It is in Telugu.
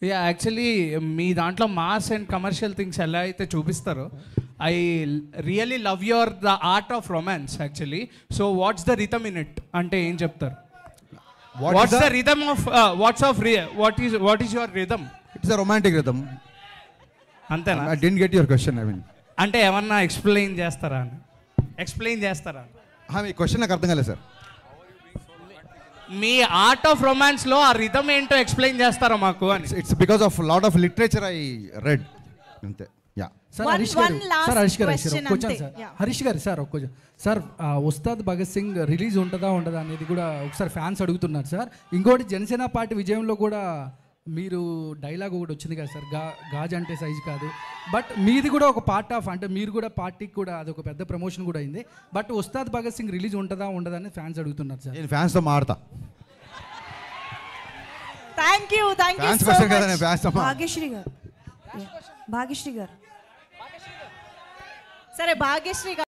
యాక్చువల్లీ మీ దాంట్లో మాస్ అండ్ కమర్షియల్ థింగ్స్ ఎలా అయితే చూపిస్తారో I really love your the art of romance actually. So what's the rhythm in it అంటే ఏం చెప్తారు? What's the rhythm of what is your rhythm? It's a romantic rhythm. అంతేనా? I didn't get your question. I mean అంటే ఏమన్నా ఎక్స్ప్లెయిన్ చేస్తారా? మీ క్వశ్చన్ నాకు అర్థం కాలేదు సార్. మీ ఆర్ట్ ఆఫ్ రొమాన్స్ లో ఆ రిథమ్ ఏంటో ఎక్స్ప్లెయిన్ చేస్తారా మాకు అని? It's because of lot of literature I read అంతే. యా సార్ హరీష్ గారు సార్ ఒక్క సార్ ఉస్తాద్ భగత్ సింగ్ రిలీజ్ ఉంటుందా ఉండదా అనేది కూడా ఒకసారి ఫ్యాన్స్ అడుగుతున్నారు సార్. ఇంకోటి జనసేన పార్టీ విజయంలో కూడా మీరు డైలాగ్ ఒకటి వచ్చింది కదా సార్, గాజ్ అంటే సైజ్ కాదు, బట్ మీది కూడా ఒక పార్ట్ ఆఫ్, అంటే మీరు కూడా పార్టీకి కూడా అది ఒక పెద్ద ప్రమోషన్ కూడా అయింది. బట్ ఉస్తాద్ భగత్ సింగ్ రిలీజ్ ఉంటుందా ఉండదా అని ఫ్యాన్స్ అడుగుతున్నారు సార్. నేను ఫ్యాన్స్తో మాడతా. థ్యాంక్ యూ భాగ్యశ్రీ గారు. సరే భాగ్యశ్రీ గారు